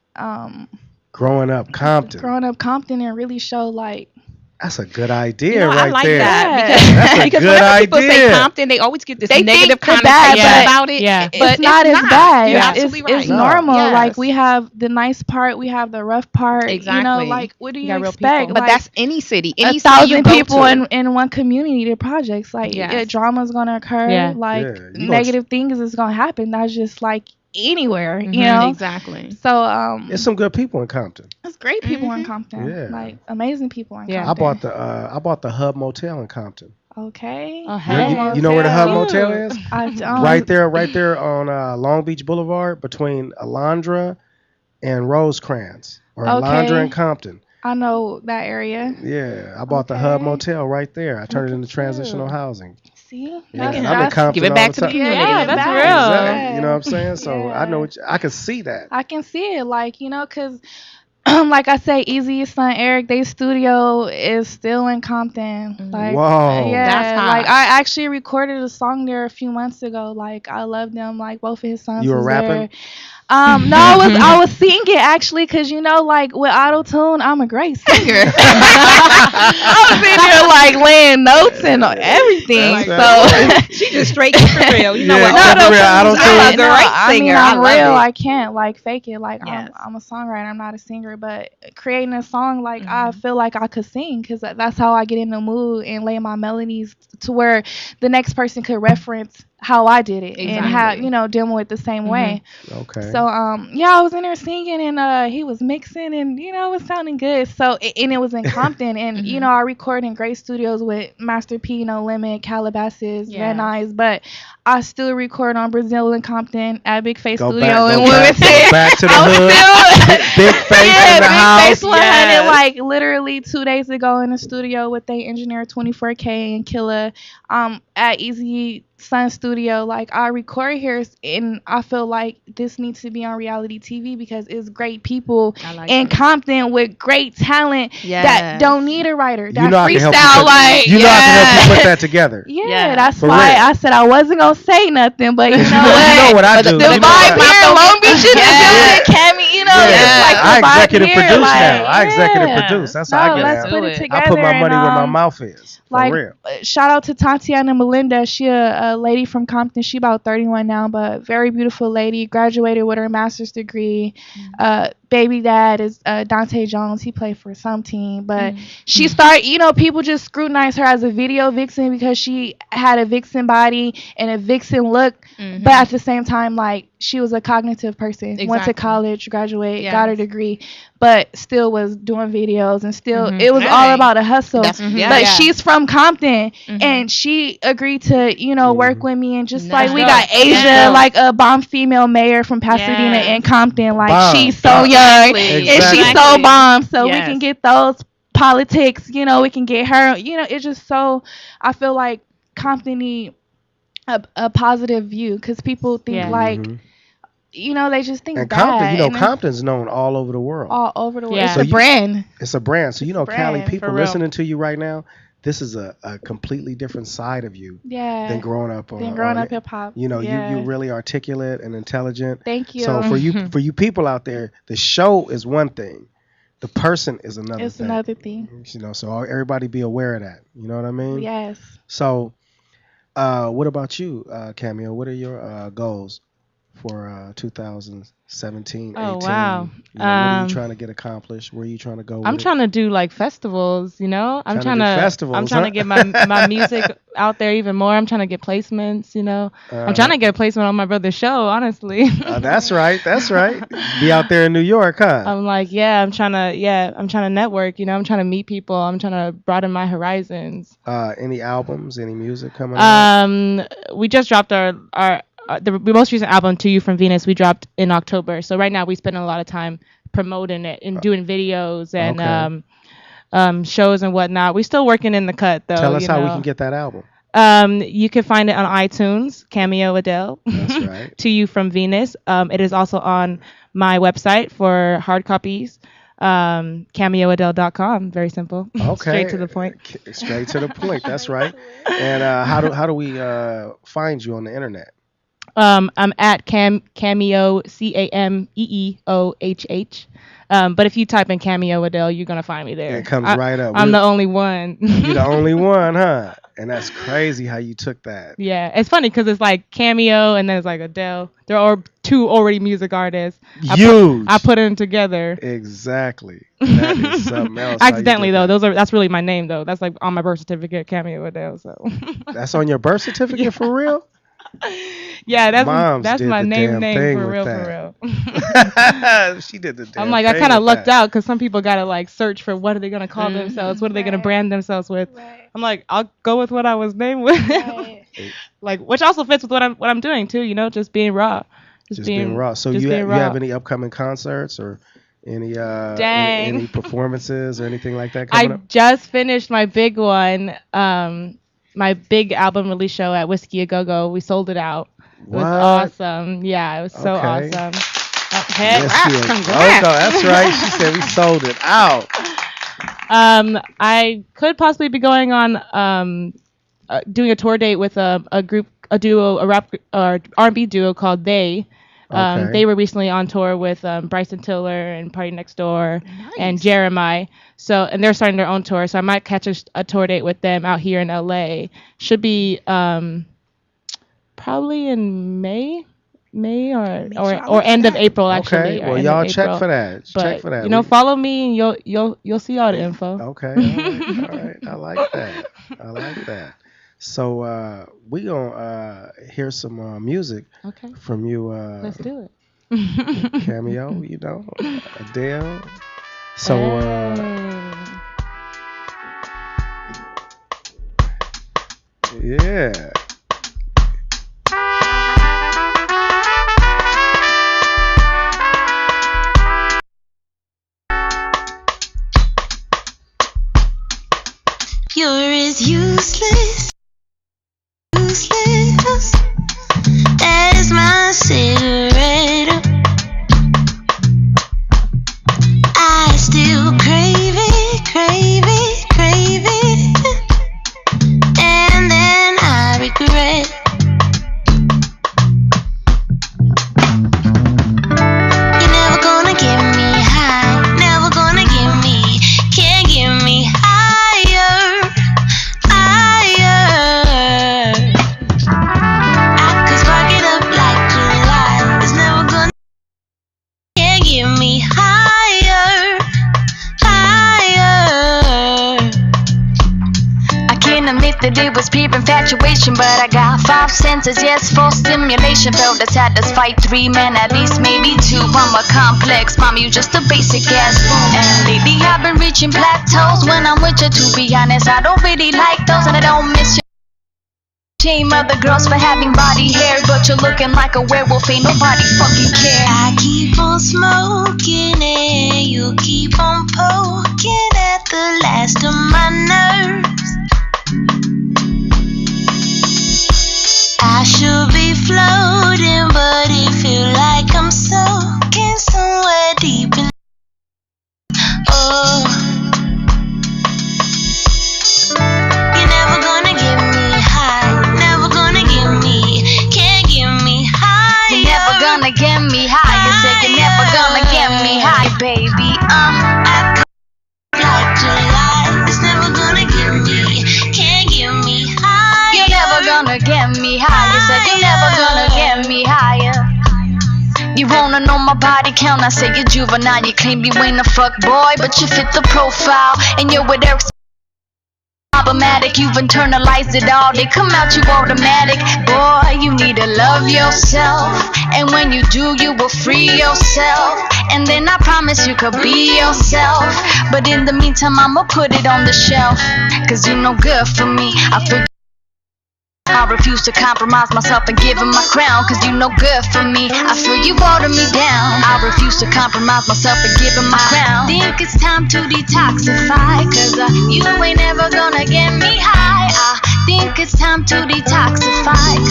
Growing up Compton, and really show like. That's a good idea, I right like there. That because whenever people say Compton, they always get this negative connotation about it. Yeah, but it's not as bad. You're absolutely right. It's normal. Yes. Like, we have the nice part, we have the rough part. Exactly. You know, like, what do you expect? But that's any city. Any 1,000 people in one community. The projects, like, drama's gonna occur. Yeah. Like, negative things is gonna happen. That's just like anywhere, you know. Exactly. So there's some good people in Compton. There's great people in Compton. Yeah. Like, amazing people in Compton. I bought the Hub Motel in Compton. Okay. You know where the Hub Motel is? I don't. Right there on Long Beach Boulevard, between Alondra and Rosecrans, or Alondra and Compton. I know that area. Yeah, I bought the Hub Motel right there. I turned it into transitional housing. See, yeah, give it back to the community. Yeah, that's real. Exactly. You know what I'm saying? So I know I can see that. I can see it, like, you know, because like I say, Eazy's son Eric, their studio is still in Compton. Like, whoa, yeah, that's hot. Like I actually recorded a song there a few months ago. Like, I love them. Like, both of his sons. You were was rapping? there. No, I was singing actually, cause you know, like with auto tune, I'm a great singer. I was in there like laying notes and everything. So she just straight for real. You know what? I'm a great singer. I'm real. I can't like fake it. Like I'm a songwriter. I'm not a singer, but creating a song, like I feel like I could sing, cause that's how I get in the mood and lay my melodies to where the next person could reference how I did it and how, you know, demo it the same way. Okay. So I was in there singing and he was mixing and, you know, it was sounding good. So and it was in Compton and you know, I record in great studios with Master P, No Limit, Calabasas, Van Nuys, but I still record on Brazil in Compton at Big Face Studio in Wilmington. Back to the hood. Big Face in the house. Big Face 100, like literally 2 days ago in the studio with the engineer 24K and Killa at Eazy Sun Studio. Like, I record here and I feel like this needs to be on reality TV because it's great people in Compton with great talent that don't need a writer. That freestyle, like, you know I can help you put that together. Yeah, that's why I said I wasn't gonna say nothing, but you know what? You know what I do. The vibe here in Long Beach is good. Cammy, you know, like I executive here, produce like, now. I executive produce. That's how I get let's out. put it together. I put my money where my mouth is. Like, real. Shout out to Tatiana Melinda. She a lady from Compton. She about 31 now, but very beautiful lady. Graduated with her master's degree. Baby dad is Dante Jones. He played for some team, but she started, you know, people just scrutinize her as a video vixen because she had a vixen body and a vixen look, but at the same time, like, she was a cognitive person. Went to college, graduated, got her degree, but still was doing videos and still it was all about a hustle. But she's from Compton and she agreed to, you know, work with me, and just like we got Asia, like a bomb female mayor from Pasadena and Compton, like she's so young and she's so bomb, so we can get those politics, you know, we can get her, you know, it's just so, I feel like Compton need a positive view because people think like, you know, they just think and bad. Compton, you know, Compton's known all over the world. All over the world. Yeah. It's a brand. It's a brand. So, you know, Cali people listening to you right now, this is a completely different side of you than growing up hip hop. You know, you really articulate and intelligent. Thank you. So for you people out there, the show is one thing. The person is another thing. It's another thing. You know, so everybody be aware of that. You know what I mean? Yes. So what about you, Cameo? What are your goals for 2017, 18? Oh, wow. You know, what are you trying to get accomplished? Where are you trying to go with I'm trying to do like festivals, you know? I'm trying to get my music out there even more. I'm trying to get placements, you know? I'm trying to get a placement on my brother's show, honestly. That's right. Be out there in New York, huh? I'm like, I'm trying to network, you know? I'm trying to meet people. I'm trying to broaden my horizons. Any albums, any music coming out? We just dropped the most recent album, To You from Venus, we dropped in October. So right now we spend a lot of time promoting it and doing videos and shows and whatnot. We're still working in the cut, though. Tell us how we can get that album. You can find it on iTunes, Cameo Adele. That's right. To You from Venus. It is also on my website for hard copies. CameoAdele.com. Very simple. Okay. Straight to the point. Straight to the point. That's right. And how do we find you on the internet? I'm at Cameo, CameeOhh. But if you type in Cameo Adele, you're gonna find me there. It comes right up. I'm the only one. You're the only one, huh? And that's crazy how you took that. Yeah, it's funny because it's like Cameo and then it's like Adele. There are two already music artists. Huge. I put them together. Exactly. That is something else. Accidentally though. That's really my name though. That's like on my birth certificate, Cameo Adele. So. That's on your birth certificate for real? Yeah, that's my name for real. She did the damn I'm like, I kind of lucked out because some people gotta like search for what are they gonna call themselves, what are they gonna brand themselves with. I'm like, I'll go with what I was named with, like, which also fits with what I'm doing too. You know, just being raw. Just being raw. So you have any upcoming concerts or any performances or anything like that coming up? I just finished my big one. my big album release show at Whiskey A Go Go. We sold it out. It was awesome. Yeah, it was so awesome. Congrats. That's right. She said we sold it out. I could possibly be going on doing a tour date with a rap or R&B duo called They. They were recently on tour with Bryson Tiller and Party Next Door and Jeremiah. And they're starting their own tour. So I might catch a tour date with them out here in LA. Should be probably in May or end of April actually. Okay, well y'all check for that. Check for that. You know, follow me and you'll see all the info. Okay, all right. I like that. So we gonna hear some music from you. Let's do it. Cameo, you know, Adele. So yeah. You're as useless as my cigarette. I still crave it, and then I regret. You're never gonna get me high, never gonna get me, can't get me higher. I could spark it up like July. It's never gonna get me higher. I can't admit that it was pure infatuation, but I got 5 senses, yes, full stimulation. Felt the satisfied 3 men, at least maybe 2. I'm a complex, mom, you just a basic ass boom. And lately I've been reaching plateaus when I'm with you. To be honest, I don't really like those, and I don't miss you. Shame other girls for having body hair, but you're looking like a werewolf, ain't nobody fucking care. I keep on smoking and you keep on poking at the last of my nerves. I should be floating, but it feel like I'm soaking somewhere deep in. Oh, you're never gonna get me high, never gonna get me, can't get me high. You're never gonna get me high. You said you're never gonna get me high, baby. I like July. It's never gonna get me, can't get me high. You're never gonna get me high. You said you're never gonna get me higher. You wanna know my body count? I say you're juvenile. You claim you ain't a fuck boy, but you fit the profile, and you're with Eric's problematic. You've internalized it all. They come out you automatic. Boy, you need to love yourself, and when you do, you will free yourself. And then I promise you could be yourself. But in the meantime, I'ma put it on the shelf, cause you no good for me. I refuse to compromise myself and give him my crown, cause you no good for me. I feel you water me down. I refuse to compromise myself and give him my crown. Think it's time to detoxify, cause you ain't ever gonna get me high. I think it's time to detoxify,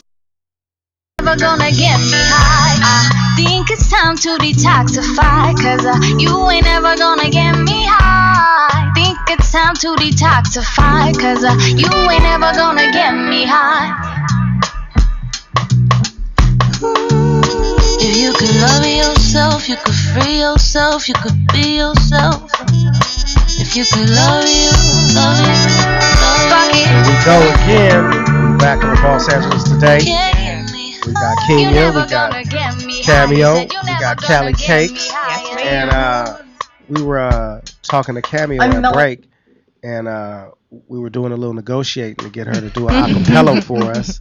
never gonna get me high. I think it's time to detoxify, cause you ain't ever gonna get me high. Think it's time to detoxify, cause you ain't ever gonna get me high. If you could love yourself, you could free yourself, you could be yourself. If you could love you. Here we go again. We're back in Los Angeles today. We got Cameo, we got Cameo, we got Cali Cakez, and we were talking to Cameo at break, and we were doing a little negotiating to get her to do an acapella for us.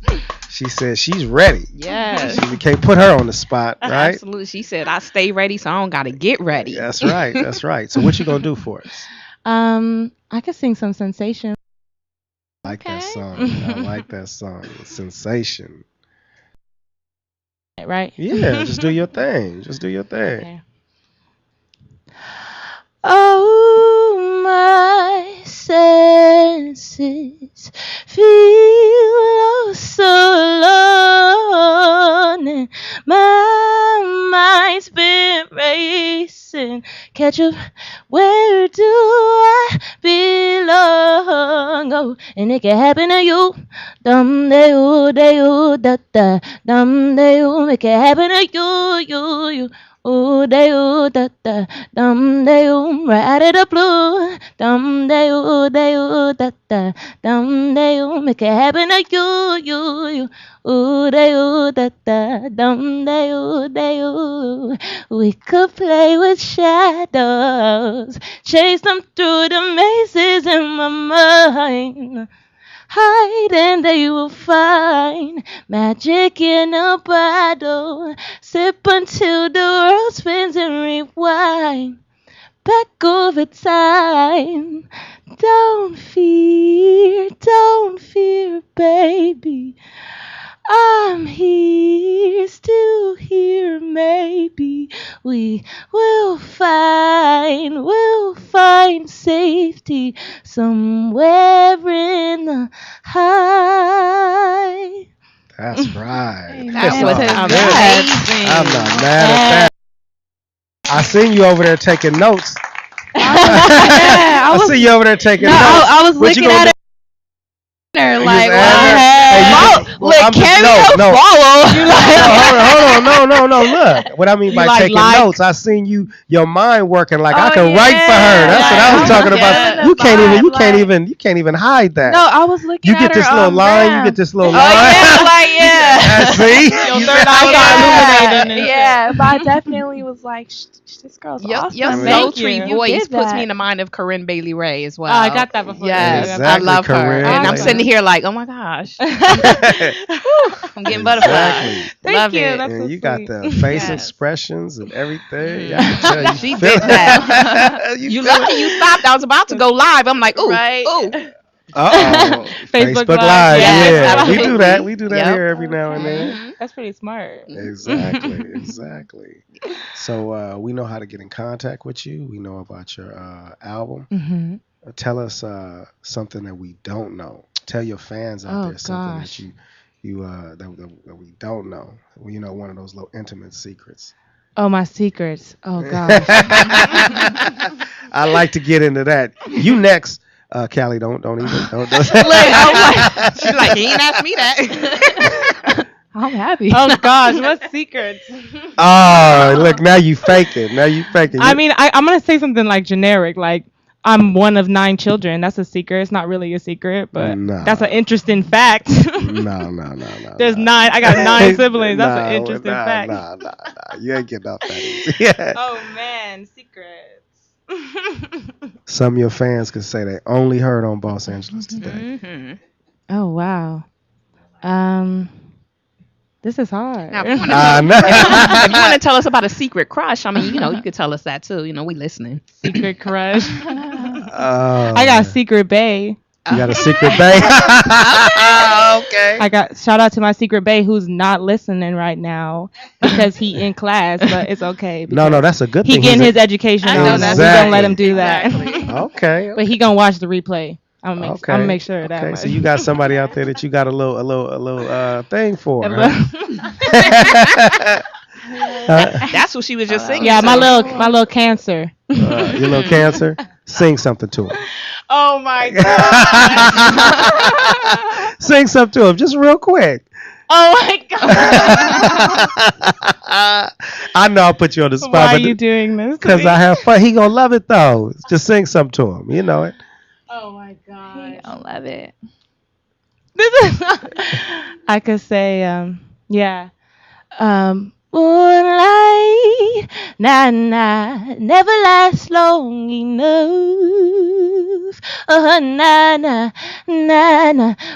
She said she's ready. Yes. We can't put her on the spot, right? Absolutely. She said, I stay ready, so I don't got to get ready. That's right. That's right. So what you going to do for us? I could sing some Sensation. I like that song. I like that song. Sensation. Right? Yeah, just do your thing. Just do your thing. Okay. Oh, my sensation. chances. Feel so alone, and my mind's been racing. Catch up, where do I belong? Oh, and it can happen to you. Dum de oo da da. Dum de oo, it can happen to you. Ooh, they ooh, da da, dum they ooh, right out of the blue. Dum they ooh, da da, dum they ooh, make it happen to you. Ooh, they ooh, da da, dum they ooh. We could play with shadows, chase them through the mazes in my mind. Hide and they will find magic in a bottle. Sip until the world spins and rewind. Back over time. Don't fear, baby. I'm here, still here, maybe. We will find safety somewhere in the high. That's right. That was amazing. I'm not mad at that. I seen you over there taking notes. I see you over there taking notes. I was looking at it. Like, Cameo follow. No. Look, what I mean by taking notes, I seen your mind working like I can write for her. That's what I was talking about. You can't even hide that. No, I was looking. You get this little line. You get this little line. See, yeah, but I definitely was like, this girl's awesome. Your sultry voice puts me in the mind of Corinne Bailey Ray as well. I got that before. Yes, exactly, I love Corinne. her, and I'm sitting here like, oh my gosh, I'm getting butterflies. Thank you. It. That's and so you got the face expressions and everything. She did that. You lucky you stopped. I was about to go live. I'm like, ooh, ooh. Facebook Live. Yeah, we do that. We do that here every now and then. That's pretty smart. Exactly. So we know how to get in contact with you. We know about your album. Mm-hmm. Tell us something that we don't know. Tell your fans out there something that that we don't know. Well, you know, one of those little intimate secrets. Oh, my secrets. Oh gosh. I like to get into that. You next. Callie, don't even. She's like, he ain't asked me that. I'm happy. Oh gosh, what secrets? Oh, look, now you faking. I mean, I'm gonna say something like generic, like I'm one of 9 children. That's a secret. It's not really a secret, but that's an interesting fact. No. There's 9. I got 9 siblings. That's an interesting fact. No. You ain't getting off that easy. Yeah. Oh man, secrets. Some of your fans could say they only heard on Boss Angeles today. Mm-hmm. Oh wow. This is hard. Now, if you want to tell us about a secret crush, I mean, you could tell us that too. We listening. Secret crush. I got a secret bae. You got a secret bae? Okay. I got shout out to my secret bae who's not listening right now because he in class, but it's okay. No, that's a good thing. He getting his education on. We don't let him do that. Okay. But he gonna watch the replay. I'm gonna make sure of that. Okay, so you got somebody out there that you got a little thing for. That's what she was just singing. Yeah, my little Cancer. Your little Cancer. Sing something to him. Oh my God. Sing something to him, just real quick. Oh my God. I know I'll put you on the spot. Why are you doing this? Because I have fun. He gonna love it though. Just sing something to him. You know it. Oh my God. He gonna love it. I could say, moonlight, never lasts long enough.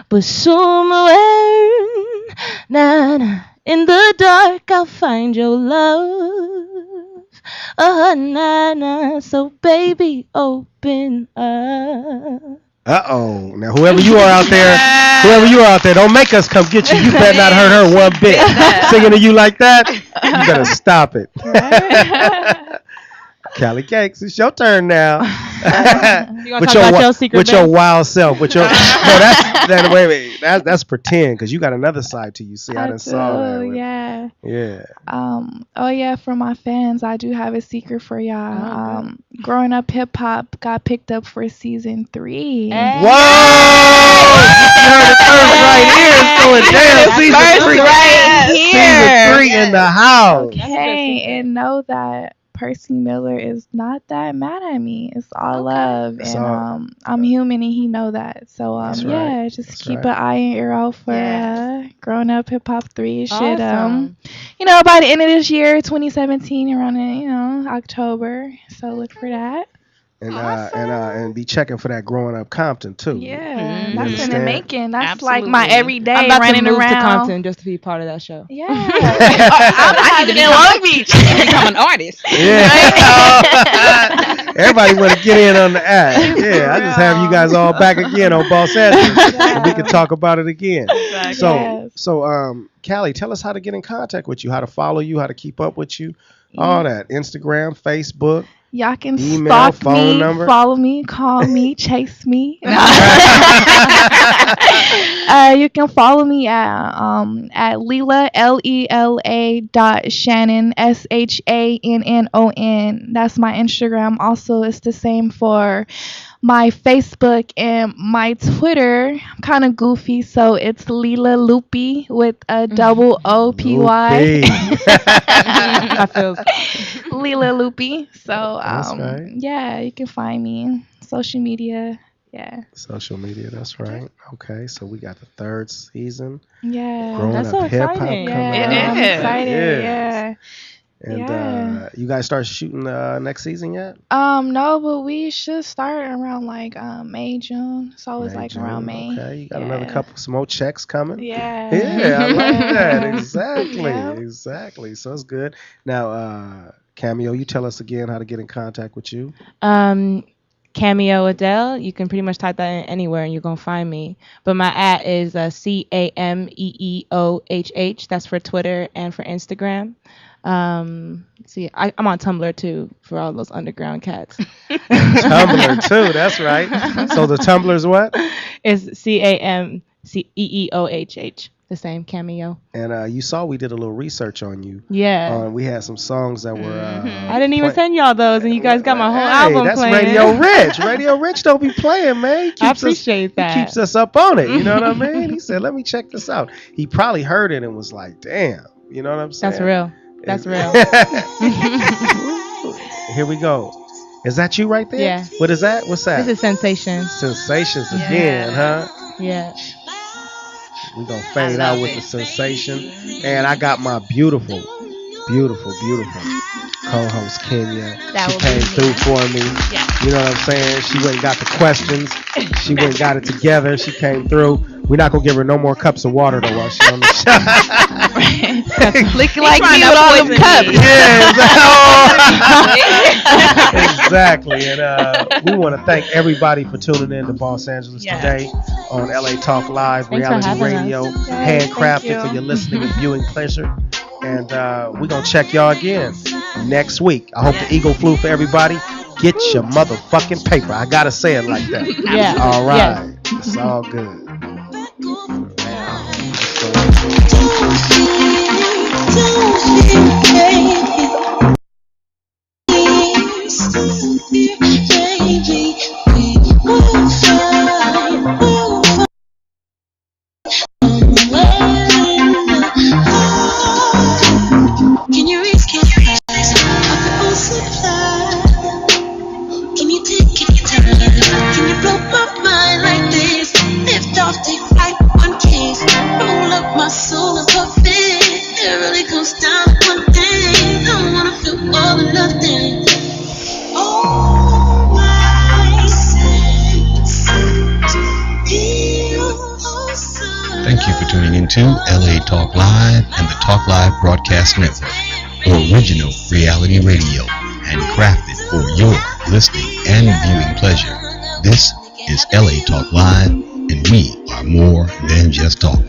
But somewhere, in the dark I'll find your love. So baby, open up. Uh-oh. Now, whoever you are out there, don't make us come get you. You better not hurt her one bit. Singing to you like that, you better stop it. Cali Cakez, it's your turn now. You want to talk about your secret with your wild self. With your wait. That's pretend because you got another side to you. See, I done saw that. Yeah. Yeah. Oh yeah, for my fans, I do have a secret for y'all. Growing Up Hip Hop got picked up for season 3. Hey. Whoa! You heard it first right here. It's going down. Season 3 right here. Season 3 in the house. Okay, and know that Percy Miller is not that mad at me. It's all love, and I'm human, and he know that. So just keep an eye and ear out for Growing Up Hip Hop 3. It should by the end of this year, 2017, around October. So look for that. And be checking for that Growing Up Compton too. Yeah, that's in the making. That's like my everyday. I'm about running to move around to Compton just to be part of that show. Yeah, I need to be in Long Beach to become an artist. Yeah, everybody want to get in on the act. Yeah, I just have you guys all back again on Boss Angeles, and we can talk about it again. Exactly. So, Cali, tell us how to get in contact with you, how to follow you, how to keep up with you, all that. Instagram, Facebook. Y'all can email, stalk me, number. Follow me, call me, chase me. You can follow me at Lela Lela.Shannon SHANNON. That's my Instagram. Also, it's the same for my Facebook and my Twitter. I'm kind of goofy, so it's Lela Loopy with a double OPY. I feel Lela Loopy. So right. Yeah, you can find me social media. Yeah. Social media, that's right. Okay, so we got the 3rd season. Yeah. Growing That's Up so Hip Hop exciting. coming out. I'm excited. Yeah. And you guys start shooting next season yet? No, but we should start around like May, June. It's always like June. around May. Okay, you got another some more checks coming. Yeah. Yeah, I like that. Exactly. So it's good. Now, Cameo, you tell us again how to get in contact with you. Cameo Adele. You can pretty much type that in anywhere and you're going to find me. But my @ is CAMEEOHH. That's for Twitter and for Instagram. I'm on Tumblr too for all those underground cats. Tumblr too, that's right. So the Tumblr's what? It's CAMEEOHH. The same, Cameo. And you saw we did a little research on you. Yeah. We had some songs that were. I didn't even send y'all those, and you guys got my whole album that's playing. Radio Rich. Radio Rich don't be playing, man. I appreciate that. He keeps us up on it. You know what I mean? He said, "Let me check this out." He probably heard it and was like, "Damn," you know what I'm saying? That's real. That's real. Here we go. Is that you right there? Yeah. What is that? What's that? This is Sensations. Sensations again, huh? Yeah. We're going to fade out with the Sensation. And I got my beautiful co-host, Kenya. She came through for me. Yeah. You know what I'm saying? She went and got the questions. She went and got it together. She came through. We're not going to give her no more cups of water, though, while she's on the show. Looking like me with all them cups. Yeah, exactly. And we want to thank everybody for tuning in to Los Angeles today on LA Talk Live, Reality Radio, handcrafted for your listening and viewing pleasure. And we're going to check y'all again next week. I hope the eagle flew for everybody. Get your motherfucking paper. I got to say it like that. Yeah. All right. It's all good. Can you risk it? Can you take your time? Can you blow my mind like this? Lift off, take flight, one kiss. Roll up my soul and perfect. It really comes down to one thing. I wanna feel all or nothing. Oh my senses feel awesome. Thank you for tuning into LA Talk Live and the Talk Live Broadcast Network, original reality radio, handcrafted for your listening and viewing pleasure. This is LA Talk Live, and we are more than just talk.